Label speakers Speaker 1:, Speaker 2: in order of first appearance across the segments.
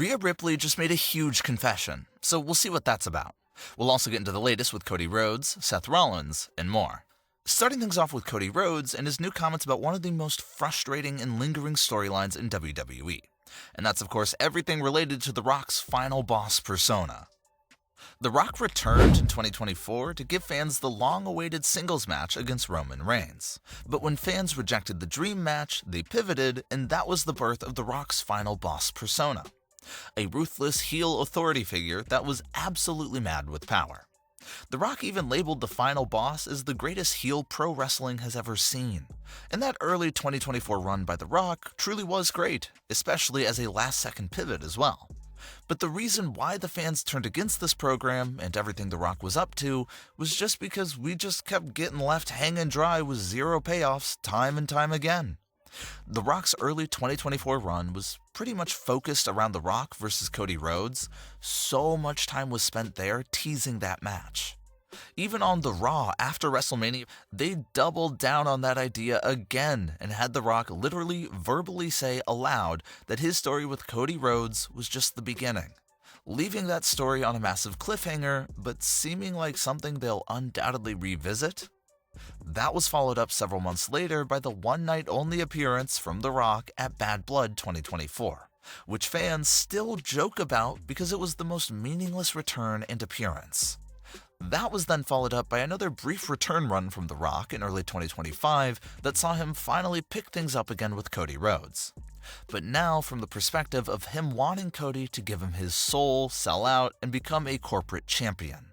Speaker 1: Rhea Ripley just made a huge confession, so we'll see what that's about. We'll also get into the latest with Cody Rhodes, Seth Rollins, and more. Starting things off with Cody Rhodes and his new comments about one of the most frustrating and lingering storylines in WWE. And that's, of course, everything related to The Rock's final boss persona. The Rock returned in 2024 to give fans the long-awaited singles match against Roman Reigns. But when fans rejected the dream match, they pivoted, and that was the birth of The Rock's final boss persona. A ruthless heel authority figure that was absolutely mad with power. The Rock even labeled the final boss as the greatest heel pro wrestling has ever seen. And that early 2024 run by The Rock truly was great, especially as a last-second pivot as well. But the reason why the fans turned against this program and everything The Rock was up to was just because we just kept getting left hanging dry with zero payoffs time and time again. The Rock's early 2024 run was pretty much focused around The Rock versus Cody Rhodes. So much time was spent there teasing that match. Even on the Raw after WrestleMania, they doubled down on that idea again and had The Rock literally verbally say aloud that his story with Cody Rhodes was just the beginning, leaving that story on a massive cliffhanger, but seeming like something they'll undoubtedly revisit. That was followed up several months later by the one-night-only appearance from The Rock at Bad Blood 2024, which fans still joke about because it was the most meaningless return and appearance. That was then followed up by another brief return run from The Rock in early 2025 that saw him finally pick things up again with Cody Rhodes. But now from the perspective of him wanting Cody to give him his soul, sell out, and become a corporate champion.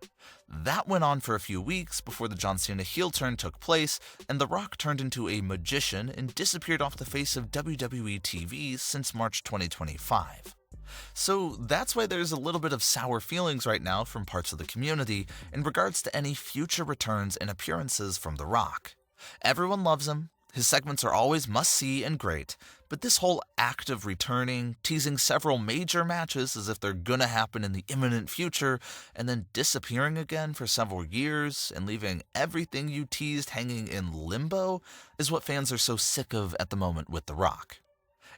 Speaker 1: That went on for a few weeks before the John Cena heel turn took place, and The Rock turned into a magician and disappeared off the face of WWE TV since March 2025. So that's why there's a little bit of sour feelings right now from parts of the community in regards to any future returns and appearances from The Rock. Everyone loves him, his segments are always must-see and great, but this whole act of returning, teasing several major matches as if they're gonna happen in the imminent future, and then disappearing again for several years and leaving everything you teased hanging in limbo is what fans are so sick of at the moment with The Rock.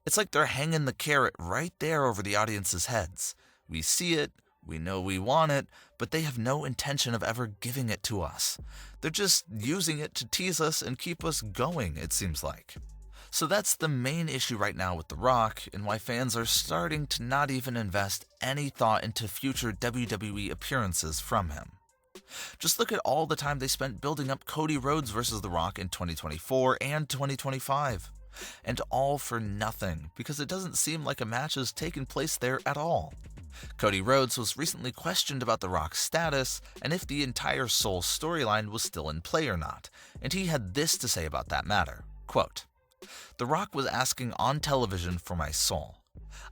Speaker 1: It's like they're hanging the carrot right there over the audience's heads. We see it, we know we want it, but they have no intention of ever giving it to us. They're just using it to tease us and keep us going, it seems like. So that's the main issue right now with The Rock, and why fans are starting to not even invest any thought into future WWE appearances from him. Just look at all the time they spent building up Cody Rhodes versus The Rock in 2024 and 2025. And all for nothing, because it doesn't seem like a match has taken place there at all. Cody Rhodes was recently questioned about The Rock's status and if the entire Soul storyline was still in play or not, and he had this to say about that matter. Quote, "The Rock was asking on television for my soul.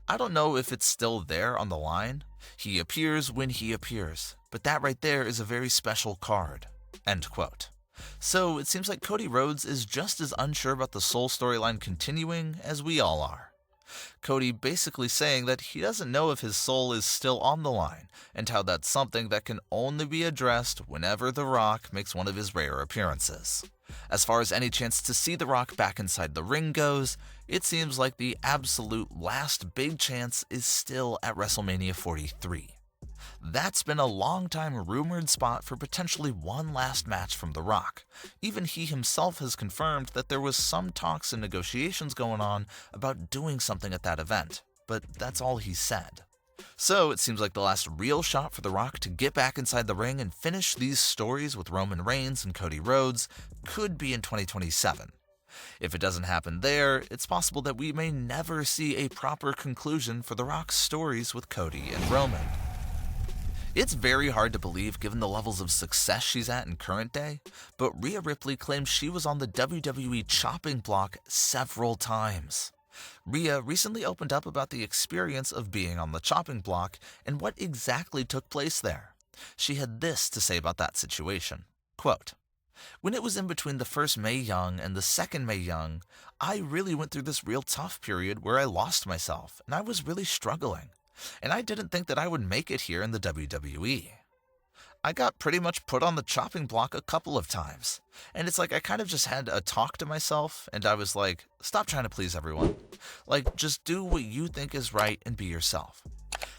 Speaker 1: I don't know if it's still there on the line. He appears when he appears, but that right there is a very special card." End quote. So it seems like Cody Rhodes is just as unsure about the Soul storyline continuing as we all are. Cody basically saying that he doesn't know if his soul is still on the line, and how that's something that can only be addressed whenever The Rock makes one of his rare appearances. As far as any chance to see The Rock back inside the ring goes, it seems like the absolute last big chance is still at WrestleMania 43. That's been a long-time rumored spot for potentially one last match from The Rock. Even he himself has confirmed that there was some talks and negotiations going on about doing something at that event, but that's all he said. So it seems like the last real shot for The Rock to get back inside the ring and finish these stories with Roman Reigns and Cody Rhodes could be in 2027. If it doesn't happen there, it's possible that we may never see a proper conclusion for The Rock's stories with Cody and Roman. It's very hard to believe given the levels of success she's at in current day, but Rhea Ripley claims she was on the WWE chopping block several times. Rhea recently opened up about the experience of being on the chopping block and what exactly took place there. She had this to say about that situation. Quote, "When it was in between the first Mae Young and the second Mae Young, I really went through this real tough period where I lost myself and I was really struggling. And I didn't think that I would make it here in the WWE. I got pretty much put on the chopping block a couple of times. And it's like I kind of just had a talk to myself, and I was like, stop trying to please everyone. Like, just do what you think is right and be yourself.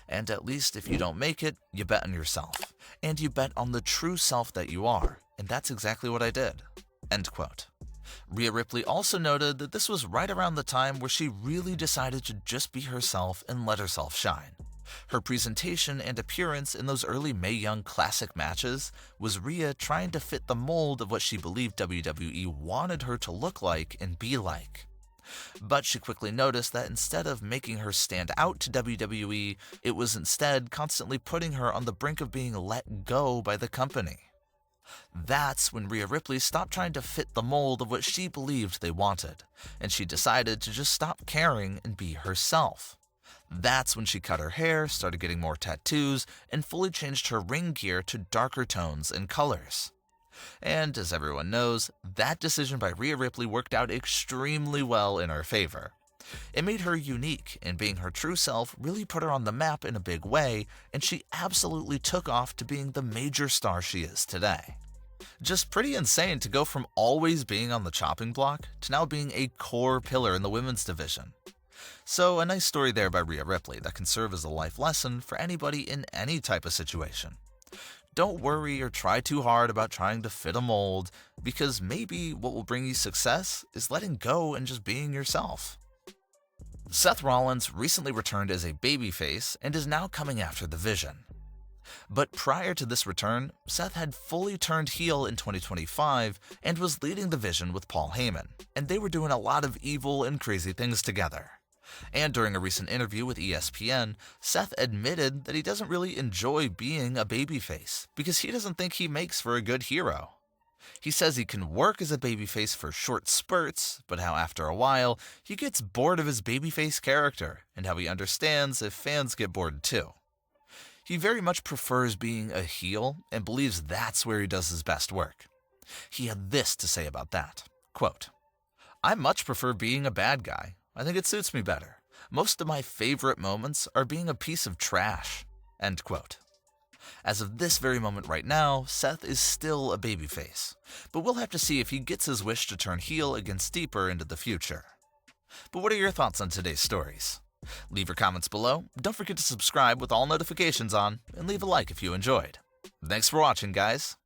Speaker 1: And at least if you don't make it, you bet on yourself. And you bet on the true self that you are. And that's exactly what I did." End quote. Rhea Ripley also noted that this was right around the time where she really decided to just be herself and let herself shine. Her presentation and appearance in those early Mae Young Classic matches was Rhea trying to fit the mold of what she believed WWE wanted her to look like and be like. But she quickly noticed that instead of making her stand out to WWE, it was instead constantly putting her on the brink of being let go by the company. That's when Rhea Ripley stopped trying to fit the mold of what she believed they wanted, and she decided to just stop caring and be herself. That's when she cut her hair, started getting more tattoos, and fully changed her ring gear to darker tones and colors. And as everyone knows, that decision by Rhea Ripley worked out extremely well in her favor. It made her unique, and being her true self really put her on the map in a big way, and she absolutely took off to being the major star she is today. Just pretty insane to go from always being on the chopping block to now being a core pillar in the women's division. So a nice story there by Rhea Ripley that can serve as a life lesson for anybody in any type of situation. Don't worry or try too hard about trying to fit a mold, because maybe what will bring you success is letting go and just being yourself. Seth Rollins recently returned as a babyface and is now coming after the Vision. But prior to this return, Seth had fully turned heel in 2025 and was leading the Vision with Paul Heyman, and they were doing a lot of evil and crazy things together. And during a recent interview with ESPN, Seth admitted that he doesn't really enjoy being a babyface because he doesn't think he makes for a good hero. He says he can work as a babyface for short spurts, but how after a while, he gets bored of his babyface character, and how he understands if fans get bored too. He very much prefers being a heel and believes that's where he does his best work. He had this to say about that, quote, "I much prefer being a bad guy. I think it suits me better. Most of my favorite moments are being a piece of trash." End quote. As of this very moment right now, Seth is still a babyface, but we'll have to see if he gets his wish to turn heel again deeper into the future. But what are your thoughts on today's stories? Leave your comments below, don't forget to subscribe with all notifications on, and leave a like if you enjoyed. Thanks for watching, guys.